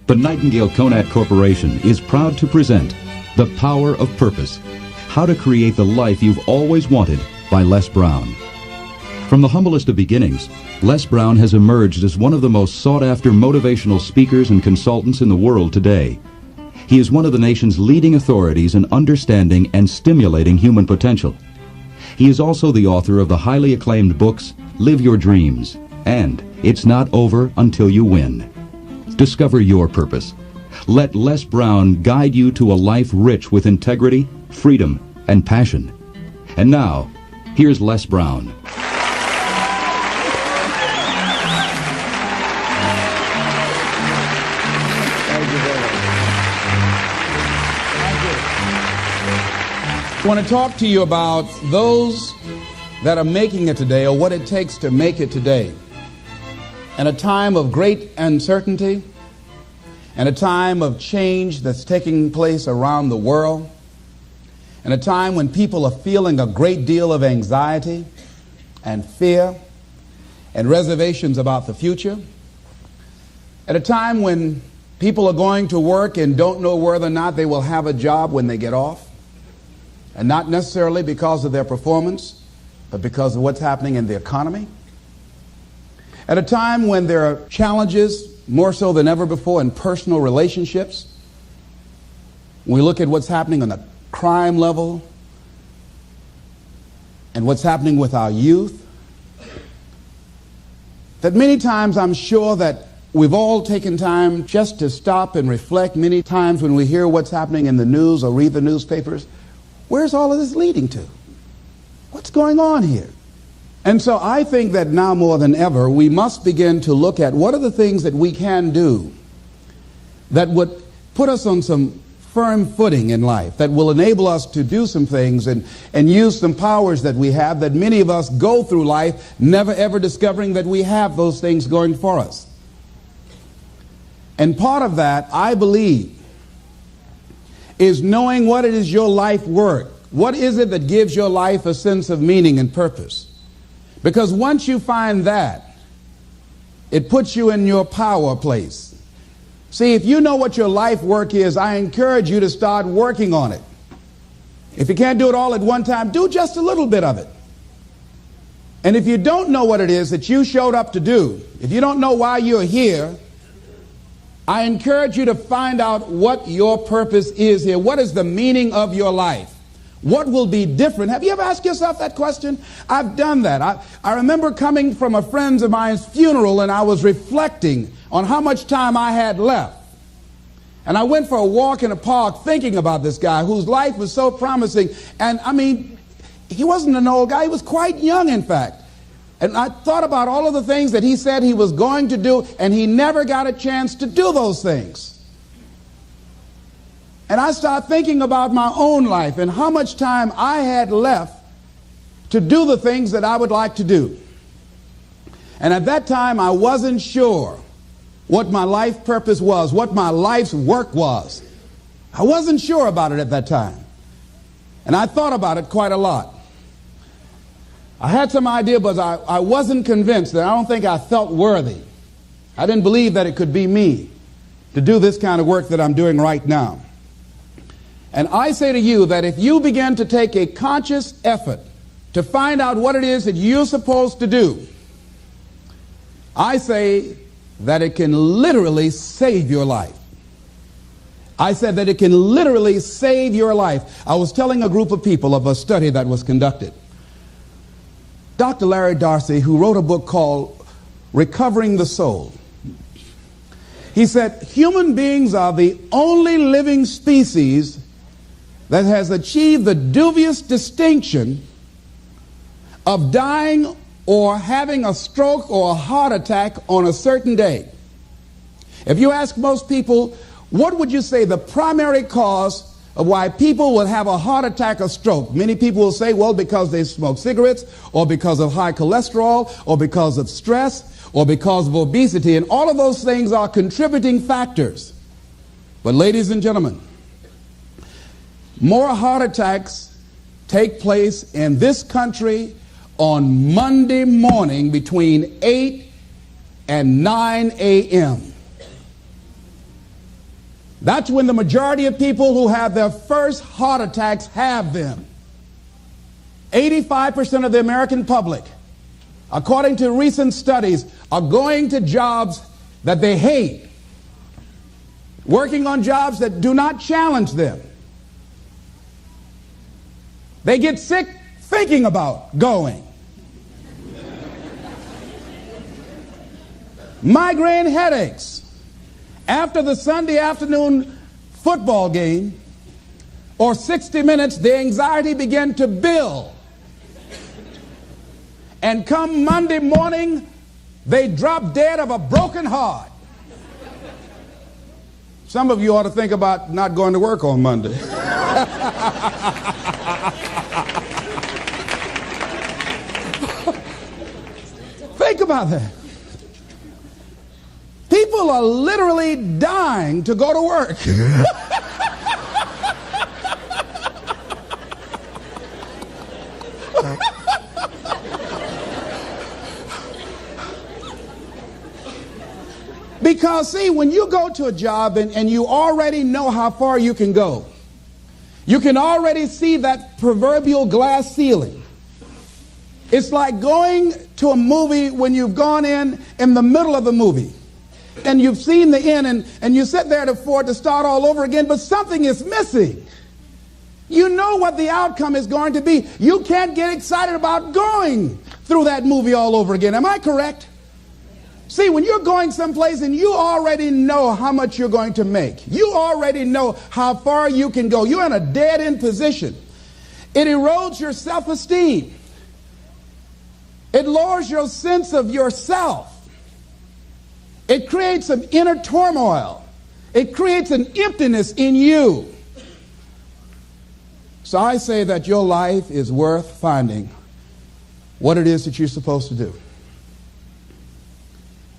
The Nightingale Conant Corporation is proud to present The Power of Purpose, How to Create the Life You've Always Wanted by Les Brown. From the humblest of beginnings, Les Brown has emerged as one of the most sought-after motivational speakers and consultants in the world today. He is one of the nation's leading authorities in understanding and stimulating human potential. He is also the author of the highly acclaimed books Live Your Dreams and It's Not Over Until You Win. Discover your purpose. Let Les Brown guide you to a life rich with integrity, freedom, and passion. And now, here's Les Brown. I want to talk to you about those that are making it today, or what it takes to make it today. In a time of great uncertainty, and a time of change that's taking place around the world, and a time when people are feeling a great deal of anxiety and fear and reservations about the future, at a time when people are going to work and don't know whether or not they will have a job when they get off, and not necessarily because of their performance, but because of what's happening in the economy. At a time when there are challenges, more so than ever before, in personal relationships. When we look at what's happening on the crime level and what's happening with our youth, that many times I'm sure that we've all taken time just to stop and reflect. Many times when we hear what's happening in the news or read the newspapers, where's all of this leading to? What's going on here? And so I think that now more than ever, we must begin to look at what are the things that we can do that would put us on some firm footing in life, that will enable us to do some things and use some powers that we have, that many of us go through life never ever discovering that we have those things going for us. And part of that, I believe, is knowing what it is your life work. What is it that gives your life a sense of meaning and purpose? Because once you find that, it puts you in your power place. See, if you know what your life work is, I encourage you to start working on it. If you can't do it all at one time, do just a little bit of it. And if you don't know what it is that you showed up to do, if you don't know why you're here, I encourage you to find out what your purpose is here. What is the meaning of your life? What will be different? Have you ever asked yourself that question? I've done that. I remember coming from a friend of mine's funeral, and I was reflecting on how much time I had left. And I went for a walk in a park thinking about this guy whose life was so promising. And I mean, he wasn't an old guy. He was quite young, in fact. And I thought about all of the things that he said he was going to do, and he never got a chance to do those things. And I started thinking about my own life and how much time I had left to do the things that I would like to do. And at that time, I wasn't sure what my life purpose was, what my life's work was. I wasn't sure about it at that time. And I thought about it quite a lot. I had some idea, but I wasn't convinced. That I don't think I felt worthy. I didn't believe that it could be me to do this kind of work that I'm doing right now. And I say to you that if you begin to take a conscious effort to find out what it is that you're supposed to do, I say that it can literally save your life. I said that it can literally save your life. I was telling a group of people of a study that was conducted. Dr. Larry Darcy, who wrote a book called Recovering the Soul, he said, human beings are the only living species that has achieved the dubious distinction of dying or having a stroke or a heart attack on a certain day. If you ask most people, what would you say the primary cause of why people will have a heart attack or stroke? Many people will say, well, because they smoke cigarettes, or because of high cholesterol, or because of stress, or because of obesity. And all of those things are contributing factors. But ladies and gentlemen, more heart attacks take place in this country on Monday morning between 8 and 9 a.m. That's when the majority of people who have their first heart attacks have them. 85% of the American public, according to recent studies, are going to jobs that they hate, working on jobs that do not challenge them. They get sick thinking about going. Migraine headaches. After the Sunday afternoon football game or 60 Minutes, the anxiety began to build. And come Monday morning, they drop dead of a broken heart. Some of you ought to think about not going to work on Monday. Think about that. People are literally dying to go to work. Because, see, when you go to a job and you already know how far you can go, you can already see that proverbial glass ceiling. It's like going to a movie when you've gone in the middle of the movie and you've seen the end and you sit there to start all over again, but something is missing. You know what the outcome is going to be. You can't get excited about going through that movie all over again. Am I correct? See, when you're going someplace and you already know how much you're going to make, you already know how far you can go, you're in a dead-end position. It erodes your self-esteem. It lowers your sense of yourself. It creates some inner turmoil. It creates an emptiness in you. So I say that your life is worth finding what it is that you're supposed to do.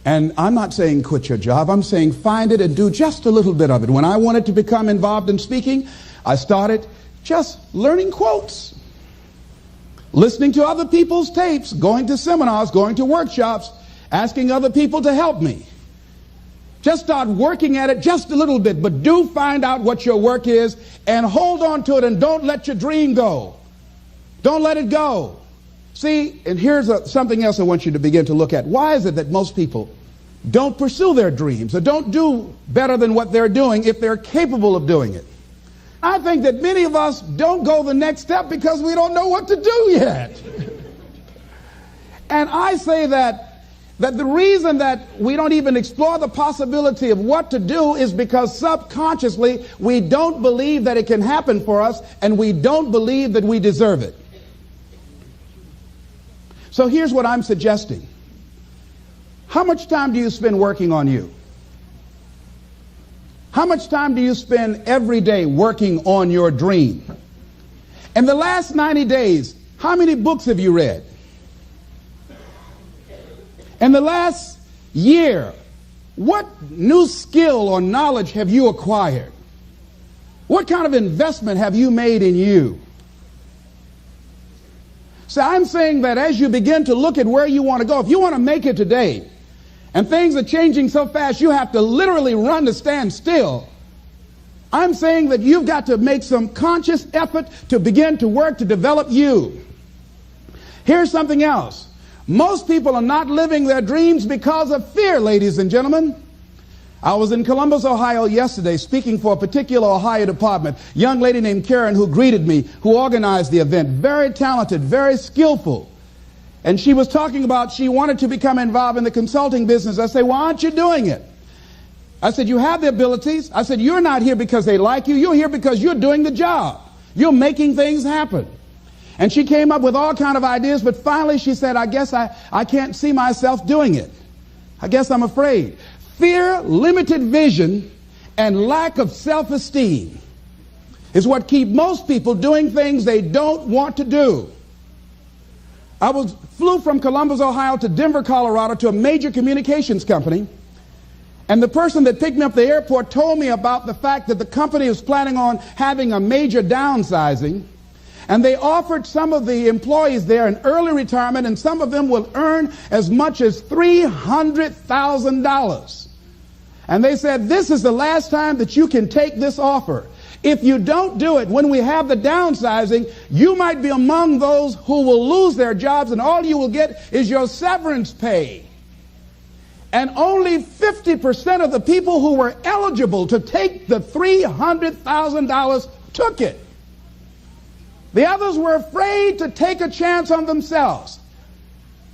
And I'm not saying quit your job. I'm saying find it and do just a little bit of it. When I wanted to become involved in speaking, I started just learning quotes, listening to other people's tapes, going to seminars, going to workshops, asking other people to help me. Just start working at it just a little bit, but do find out what your work is and hold on to it and don't let your dream go. Don't let it go. See, and here's something else I want you to begin to look at. Why is it that most people don't pursue their dreams or don't do better than what they're doing if they're capable of doing it? I think that many of us don't go the next step because we don't know what to do yet. And I say that the reason that we don't even explore the possibility of what to do is because subconsciously we don't believe that it can happen for us and we don't believe that we deserve it. So here's what I'm suggesting. How much time do you spend working on you? How much time do you spend every day working on your dream? In the last 90 days, how many books have you read? In the last year, what new skill or knowledge have you acquired? What kind of investment have you made in you? So I'm saying that as you begin to look at where you want to go, if you want to make it today, and things are changing so fast you have to literally run to stand still, I'm saying that you've got to make some conscious effort to begin to work to develop you. Here's something else. Most people are not living their dreams because of fear, ladies and gentlemen. I was in Columbus, Ohio yesterday speaking for a particular Ohio department. A young lady named Karen who greeted me, who organized the event. Very talented, very skillful. And she was talking about she wanted to become involved in the consulting business. I said, why aren't you doing it? I said, you have the abilities. I said, you're not here because they like you. You're here because you're doing the job. You're making things happen. And she came up with all kinds of ideas, but finally she said, I guess I can't see myself doing it. I guess I'm afraid. Fear, limited vision, and lack of self-esteem is what keep most people doing things they don't want to do. I flew from Columbus, Ohio to Denver, Colorado to a major communications company. And the person that picked me up at the airport told me about the fact that the company was planning on having a major downsizing. And they offered some of the employees there an early retirement, and some of them will earn as much as $300,000. And they said, this is the last time that you can take this offer. If you don't do it, when we have the downsizing, you might be among those who will lose their jobs, and all you will get is your severance pay. And only 50% of the people who were eligible to take the $300,000 took it. The others were afraid to take a chance on themselves.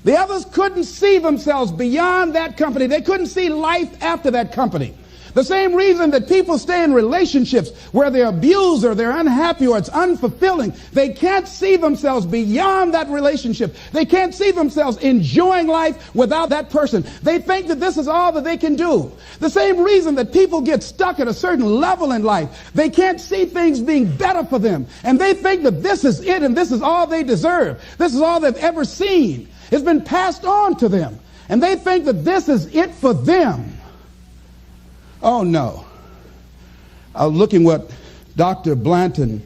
The others couldn't see themselves beyond that company. They couldn't see life after that company. The same reason that people stay in relationships where they're abused or they're unhappy or it's unfulfilling. They can't see themselves beyond that relationship. They can't see themselves enjoying life without that person. They think that this is all that they can do. The same reason that people get stuck at a certain level in life. They can't see things being better for them. And they think that this is it and this is all they deserve. This is all they've ever seen. It's been passed on to them. And they think that this is it for them. Oh, no. I was looking what Dr. Blanton,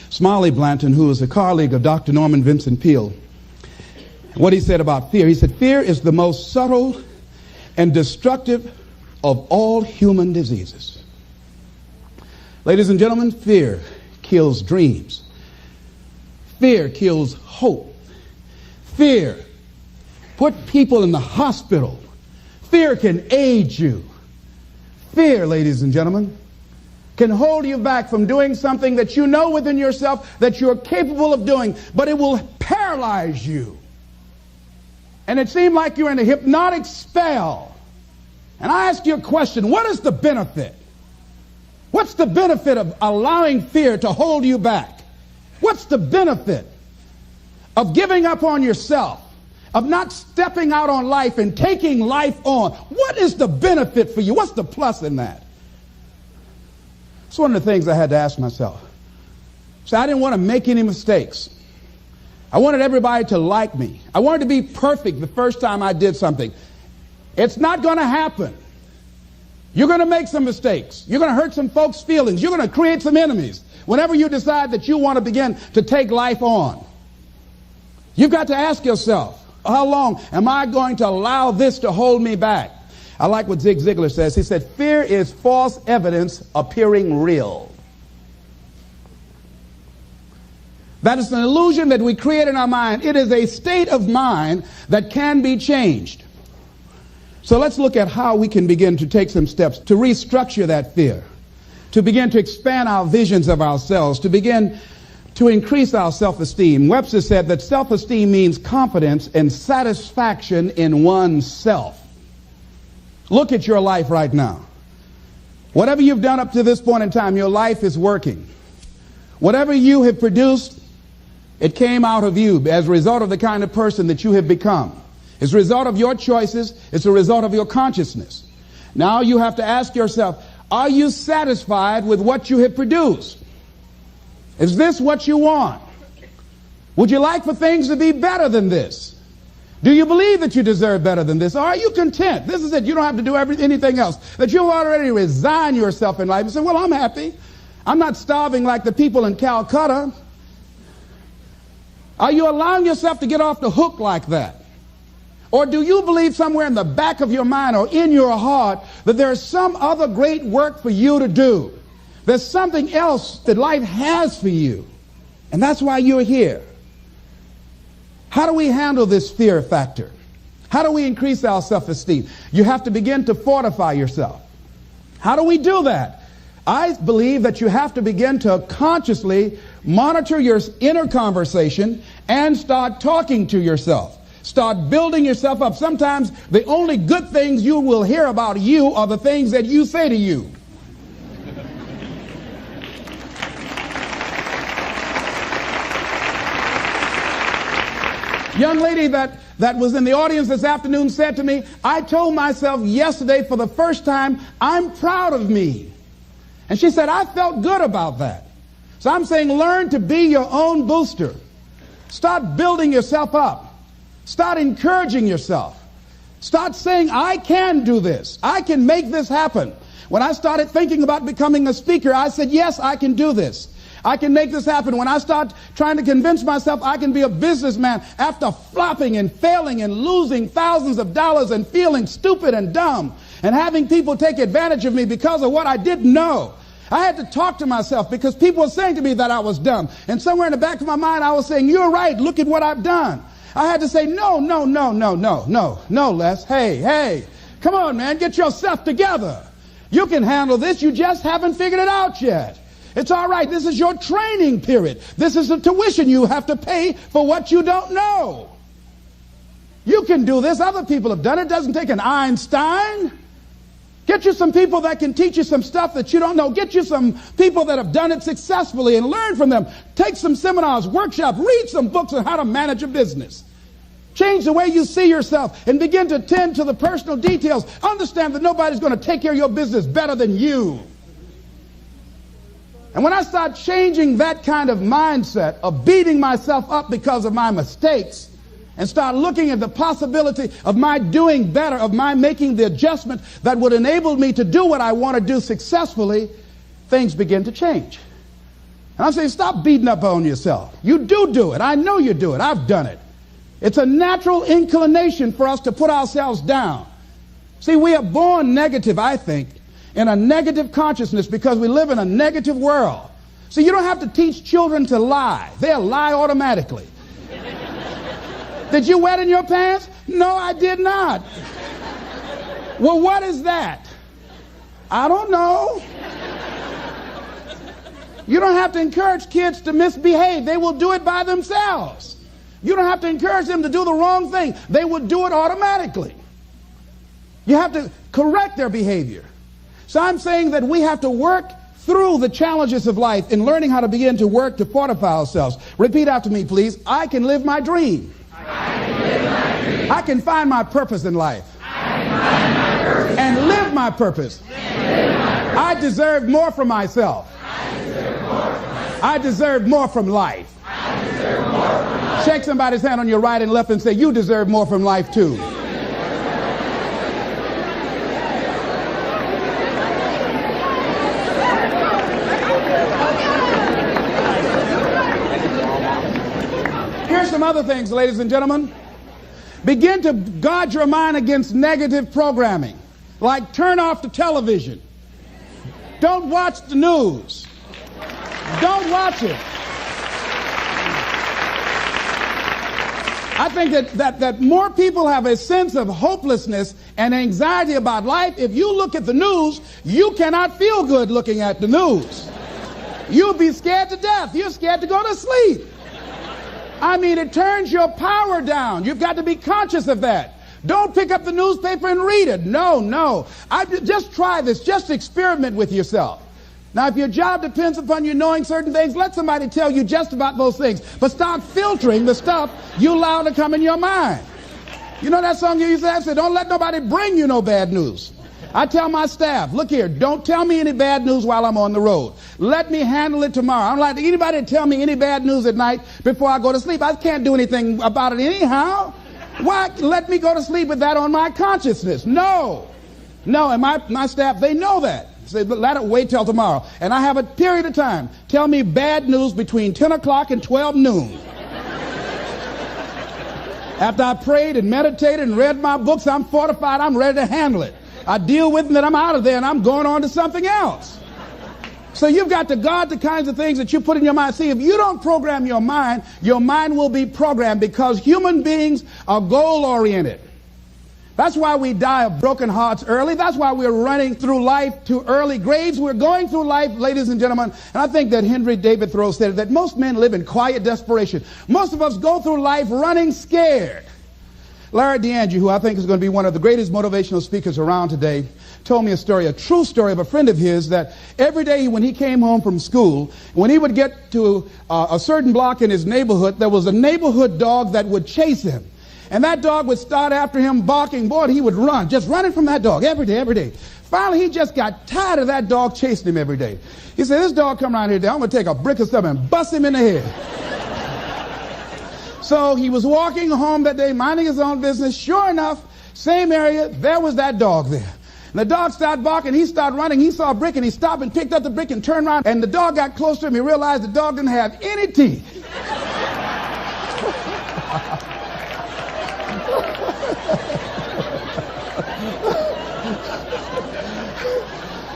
Smiley Blanton, who is a colleague of Dr. Norman Vincent Peale, what he said about fear. He said, fear is the most subtle and destructive of all human diseases. Ladies and gentlemen, fear kills dreams. Fear kills hope. Fear put people in the hospital. Fear can age you. Fear, ladies and gentlemen, can hold you back from doing something that you know within yourself that you're capable of doing, but it will paralyze you. And it seemed like you're in a hypnotic spell. And I ask you a question, what is the benefit? What's the benefit of allowing fear to hold you back? What's the benefit of giving up on yourself? Of not stepping out on life and taking life on? What is the benefit for you? What's the plus in that? It's one of the things I had to ask myself. So I didn't want to make any mistakes. I wanted everybody to like me. I wanted to be perfect the first time I did something. It's not going to happen. You're going to make some mistakes. You're going to hurt some folks' feelings. You're going to create some enemies whenever you decide that you want to begin to take life on. You've got to ask yourself, how long am I going to allow this to hold me back? I like what Zig Ziglar says. He said, fear is false evidence appearing real. That is an illusion that we create in our mind. It is a state of mind that can be changed. So let's look at how we can begin to take some steps to restructure that fear, to begin to expand our visions of ourselves, to begin to increase our self-esteem. Webster said that self-esteem means confidence and satisfaction in oneself. Look at your life right now. Whatever you've done up to this point in time, your life is working. Whatever you have produced, it came out of you as a result of the kind of person that you have become. It's a result of your choices. It's a result of your consciousness. Now you have to ask yourself, are you satisfied with what you have produced? Is this what you want? Would you like for things to be better than this? Do you believe that you deserve better than this? Or are you content? This is it. You don't have to do anything else. That you'll already resign yourself in life and say, well, I'm happy. I'm not starving like the people in Calcutta. Are you allowing yourself to get off the hook like that? Or do you believe somewhere in the back of your mind or in your heart that there's some other great work for you to do? There's something else that life has for you. And that's why you're here. How do we handle this fear factor? How do we increase our self-esteem? You have to begin to fortify yourself. How do we do that? I believe that you have to begin to consciously monitor your inner conversation and start talking to yourself. Start building yourself up. Sometimes the only good things you will hear about you are the things that you say to you. Young lady that was in the audience this afternoon said to me, I told myself yesterday for the first time, I'm proud of me. And she said, I felt good about that. So I'm saying learn to be your own booster. Start building yourself up. Start encouraging yourself. Start saying, I can do this. I can make this happen. When I started thinking about becoming a speaker, I said, yes, I can do this. I can make this happen. When I start trying to convince myself I can be a businessman after flopping and failing and losing thousands of dollars and feeling stupid and dumb, and having people take advantage of me because of what I didn't know. I had to talk to myself because people were saying to me that I was dumb. And somewhere in the back of my mind, I was saying, you're right, look at what I've done. I had to say, no, Les. Hey, come on, man, get yourself together. You can handle this, you just haven't figured it out yet. It's all right, this is your training period. This is the tuition you have to pay for what you don't know. You can do this, other people have done it. It doesn't take an Einstein. Get you some people that can teach you some stuff that you don't know. Get you some people that have done it successfully and learn from them. Take some seminars, workshops, read some books on how to manage a business. Change the way you see yourself and begin to tend to the personal details. Understand that nobody's going to take care of your business better than you. And when I start changing that kind of mindset of beating myself up because of my mistakes, and start looking at the possibility of my doing better, of my making the adjustment that would enable me to do what I want to do successfully, things begin to change. And I'm saying, stop beating up on yourself. You do it. I know you do it. I've done it. It's a natural inclination for us to put ourselves down. See, we are born negative, I think, in a negative consciousness because we live in a negative world. See, you don't have to teach children to lie. They'll lie automatically. Did you wet in your pants? No, I did not. Well, what is that? I don't know. You don't have to encourage kids to misbehave. They will do it by themselves. You don't have to encourage them to do the wrong thing. They will do it automatically. You have to correct their behavior. So I'm saying that we have to work through the challenges of life in learning how to begin to work to fortify ourselves. Repeat after me, please. I can live my dream. I can find my purpose in life. And live my purpose. I deserve more from myself. I deserve more from life. Shake somebody's hand on your right and left and say, you deserve more from life too. Here's some other things, ladies and gentlemen. Begin to guard your mind against negative programming, like turn off the television. Don't watch the news. Don't watch it. I think that more people have a sense of hopelessness and anxiety about life. If you look at the news, you cannot feel good looking at the news. You'll be scared to death. You're scared to go to sleep. I mean, it turns your power down. You've got to be conscious of that. Don't pick up the newspaper and read it. No. Just try this. Just experiment with yourself. Now, if your job depends upon you knowing certain things, let somebody tell you just about those things. But start filtering the stuff you allow to come in your mind. You know that song you used to have? Say, don't let nobody bring you no bad news. I tell my staff, look here, don't tell me any bad news while I'm on the road. Let me handle it tomorrow. I don't like anybody to tell me any bad news at night before I go to sleep. I can't do anything about it anyhow. Why let me go to sleep with that on my consciousness? No, and my staff, they know that. Say, let it wait till tomorrow. And I have a period of time. Tell me bad news between 10 o'clock and 12 noon. After I prayed and meditated and read my books, I'm fortified, I'm ready to handle it. I deal with it, and then I'm out of there, and I'm going on to something else. So you've got to guard the kinds of things that you put in your mind. See, if you don't program your mind will be programmed, because human beings are goal-oriented. That's why we die of broken hearts early. That's why we're running through life to early graves. We're going through life, ladies and gentlemen, and I think that Henry David Thoreau said that most men live in quiet desperation. Most of us go through life running scared. Larry DeAndre, who I think is going to be one of the greatest motivational speakers around today, told me a true story of a friend of his, that every day when he came home from school, when he would get to a certain block in his neighborhood, there was a neighborhood dog that would chase him. And that dog would start after him barking. Boy, he would run, just running from that dog every day. Finally, he just got tired of that dog chasing him every day. He said, this dog come around here today, I'm going to take a brick or something and bust him in the head. So he was walking home that day, minding his own business. Sure enough, same area, there was that dog there. And the dog started barking, he started running, he saw a brick, and he stopped and picked up the brick and turned around, and the dog got close to him. He realized the dog didn't have any teeth.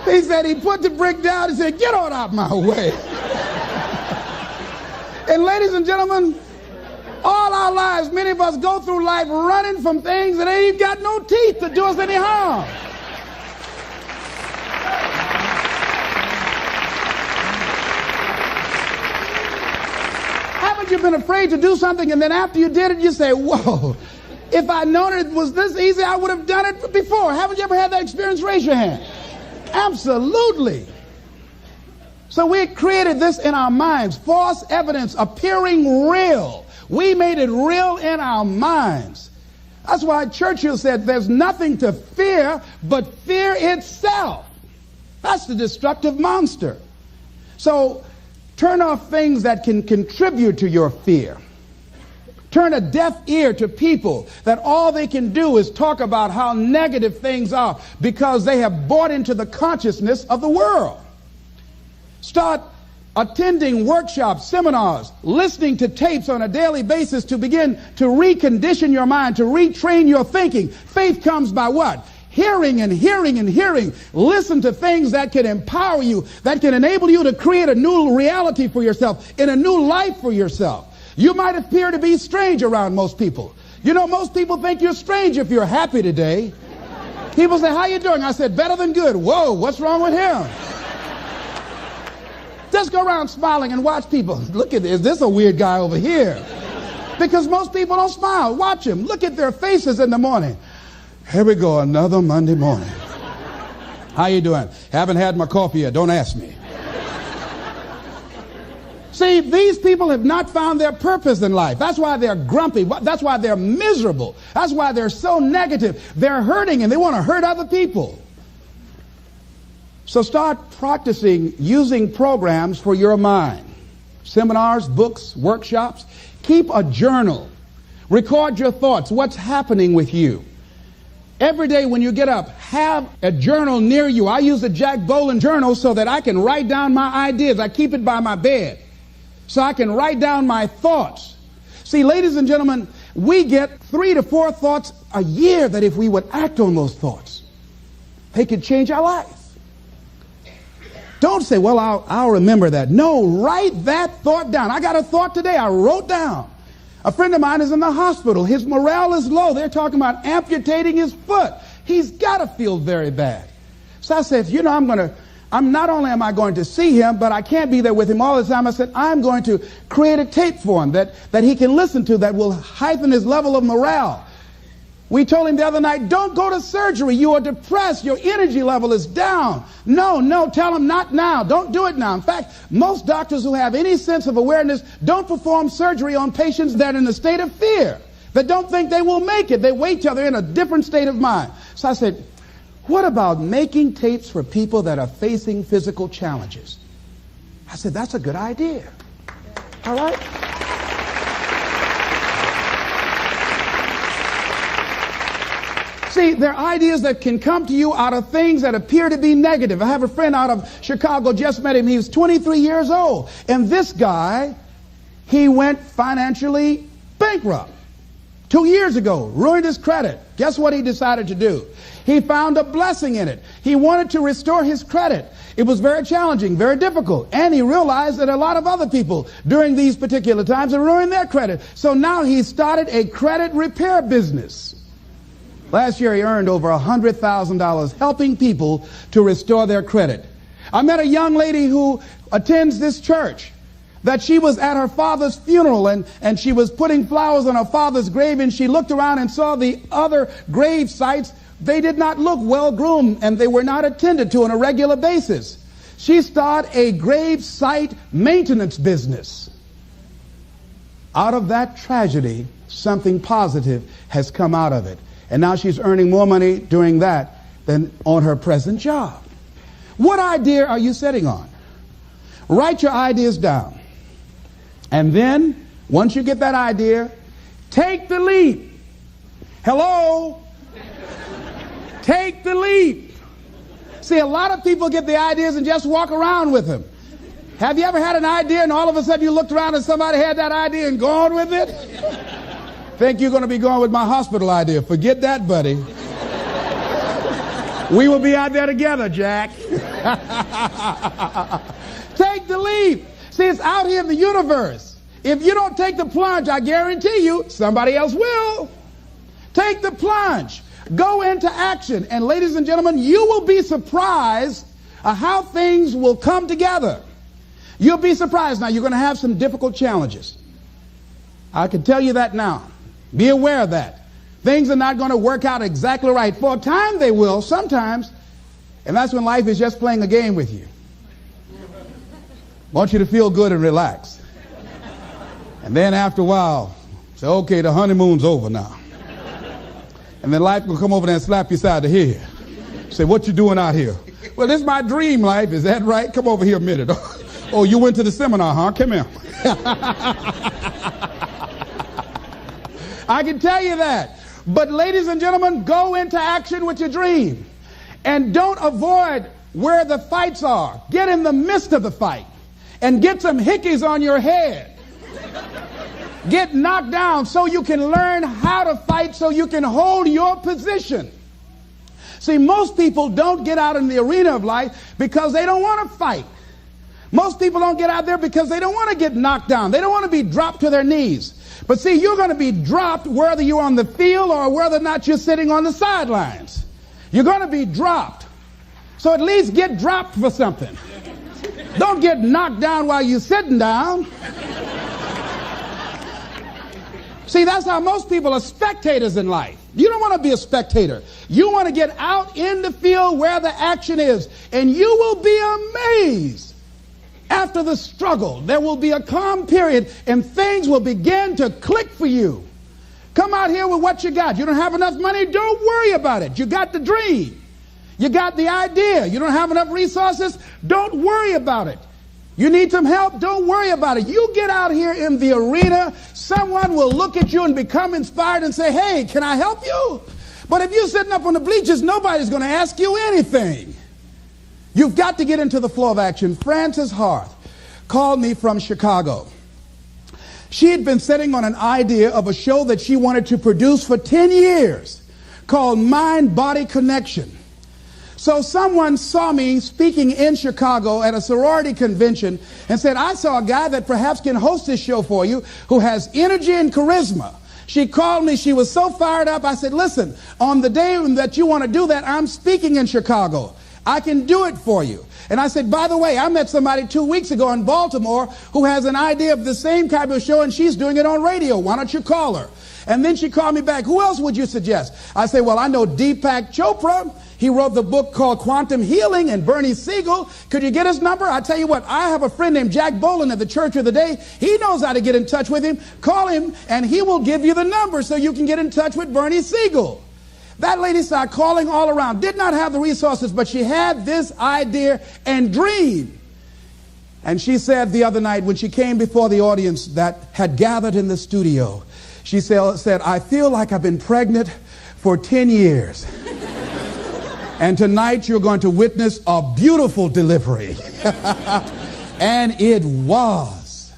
He said he put the brick down and said, get on out my way. And ladies and gentlemen, all our lives, many of us go through life running from things that ain't got no teeth to do us any harm. Haven't you been afraid to do something and then after you did it, you say, whoa, if I'd known it was this easy, I would have done it before. Haven't you ever had that experience? Raise your hand. Absolutely. So we created this in our minds, false evidence appearing real. We made it real in our minds. That's why Churchill said there's nothing to fear but fear itself. That's the destructive monster. So turn off things that can contribute to your fear. Turn a deaf ear to people that all they can do is talk about how negative things are because they have bought into the consciousness of the world. Start attending workshops, seminars, listening to tapes on a daily basis to begin to recondition your mind, to retrain your thinking. Faith comes by what? Hearing and hearing and hearing. Listen to things that can empower you, that can enable you to create a new reality for yourself, in a new life for yourself. You might appear to be strange around most people. You know, most people think you're strange if you're happy today. People say, how you doing? I said, better than good. Whoa, what's wrong with him? Just go around smiling and watch people. Look at this. Is this a weird guy over here? Because most people don't smile. Watch them. Look at their faces in the morning. Here we go, another Monday morning. How you doing? Haven't had my coffee yet. Don't ask me. See, these people have not found their purpose in life. That's why they're grumpy. That's why they're miserable. That's why they're so negative. They're hurting and they want to hurt other people. So start practicing using programs for your mind. Seminars, books, workshops. Keep a journal. Record your thoughts. What's happening with you? Every day when you get up, have a journal near you. I use a Jack Boland journal so that I can write down my ideas. I keep it by my bed so I can write down my thoughts. See, ladies and gentlemen, we get 3 to 4 thoughts a year that if we would act on those thoughts, they could change our life. Don't say, well, I'll remember that. No, write that thought down. I got a thought today I wrote down. A friend of mine is in the hospital. His morale is low. They're talking about amputating his foot. He's got to feel very bad. So I said, you know, not only am I going to see him, but I can't be there with him all the time. I said, I'm going to create a tape for him that he can listen to that will heighten his level of morale. We told him the other night, don't go to surgery. You are depressed. Your energy level is down. No, tell him not now. Don't do it now. In fact, most doctors who have any sense of awareness don't perform surgery on patients that are in a state of fear, that don't think they will make it. They wait till they're in a different state of mind. So I said, what about making tapes for people that are facing physical challenges? I said, that's a good idea. All right? See, there are ideas that can come to you out of things that appear to be negative. I have a friend out of Chicago, just met him. He was 23 years old. And this guy, he went financially bankrupt 2 years ago, ruined his credit. Guess what he decided to do? He found a blessing in it. He wanted to restore his credit. It was very challenging, very difficult. And he realized that a lot of other people during these particular times have ruined their credit. So now he started a credit repair business. Last year he earned over $100,000 helping people to restore their credit. I met a young lady who attends this church, that she was at her father's funeral and she was putting flowers on her father's grave, and she looked around and saw the other grave sites. They did not look well groomed and they were not attended to on a regular basis. She started a grave site maintenance business. Out of that tragedy, something positive has come out of it. And now she's earning more money doing that than on her present job. What idea are you sitting on? Write your ideas down. And then, once you get that idea, take the leap. Hello? Take the leap. See, a lot of people get the ideas and just walk around with them. Have you ever had an idea and all of a sudden you looked around and somebody had that idea and gone with it? Think you're going to be going with my hospital idea. Forget that, buddy. We will be out there together, Jack. Take the leap. See, it's out here in the universe. If you don't take the plunge, I guarantee you, somebody else will. Take the plunge. Go into action. And ladies and gentlemen, you will be surprised how things will come together. You'll be surprised. Now, you're going to have some difficult challenges. I can tell you that now. Be aware of that. Things are not going to work out exactly right. For a time they will, sometimes. And that's when life is just playing a game with you. Want you to feel good and relax. And then after a while, say, okay, the honeymoon's over now. And then life will come over there and slap you side the head. Say, what you doing out here? Well, this is my dream life. Is that right? Come over here a minute. Oh, you went to the seminar, huh? Come here. I can tell you that. But ladies and gentlemen, go into action with your dream. And don't avoid where the fights are. Get in the midst of the fight. And get some hickeys on your head. Get knocked down so you can learn how to fight, so you can hold your position. See, most people don't get out in the arena of life because they don't want to fight. Most people don't get out there because they don't want to get knocked down. They don't want to be dropped to their knees. But see, you're going to be dropped whether you're on the field or whether or not you're sitting on the sidelines. You're going to be dropped. So at least get dropped for something. Don't get knocked down while you're sitting down. See, that's how most people are spectators in life. You don't want to be a spectator. You want to get out in the field where the action is. And you will be amazed. After the struggle, there will be a calm period and things will begin to click for you. Come out here with what you got. You don't have enough money? Don't worry about it. You got the dream. You got the idea. You don't have enough resources? Don't worry about it. You need some help? Don't worry about it. You get out here in the arena, someone will look at you and become inspired and say, hey, can I help you? But if you're sitting up on the bleachers, nobody's going to ask you anything. You've got to get into the flow of action. Frances Harth called me from Chicago. She had been sitting on an idea of a show that she wanted to produce for 10 years called Mind-Body Connection. So someone saw me speaking in Chicago at a sorority convention and said, I saw a guy that perhaps can host this show for you who has energy and charisma. She called me. She was so fired up. I said, listen, on the day that you want to do that, I'm speaking in Chicago. I can do it for you. And I said, by the way, I met somebody 2 weeks ago in Baltimore who has an idea of the same type of show, and she's doing it on radio. Why don't you call her? And then she called me back. Who else would you suggest? I said, well, I know Deepak Chopra. He wrote the book called Quantum Healing, and Bernie Siegel. Could you get his number? I tell you what, I have a friend named Jack Boland at the Church of the Day. He knows how to get in touch with him. Call him, and he will give you the number so you can get in touch with Bernie Siegel. That lady started calling all around. Did not have the resources, but she had this idea and dream. And she said the other night when she came before the audience that had gathered in the studio, she said, I feel like I've been pregnant for 10 years. And tonight you're going to witness a beautiful delivery. And it was.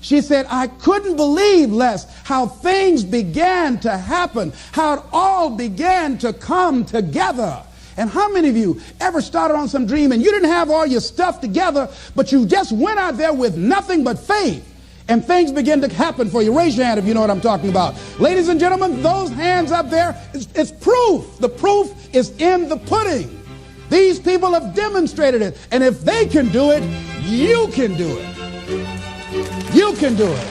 She said, I couldn't believe, Les, how things began to happen, how it all began to come together. And how many of you ever started on some dream and you didn't have all your stuff together, but you just went out there with nothing but faith, and things begin to happen for you? Raise your hand if you know what I'm talking about. Ladies and gentlemen, those hands up there, it's proof. The proof is in the pudding. These people have demonstrated it. And if they can do it, you can do it. You can do it.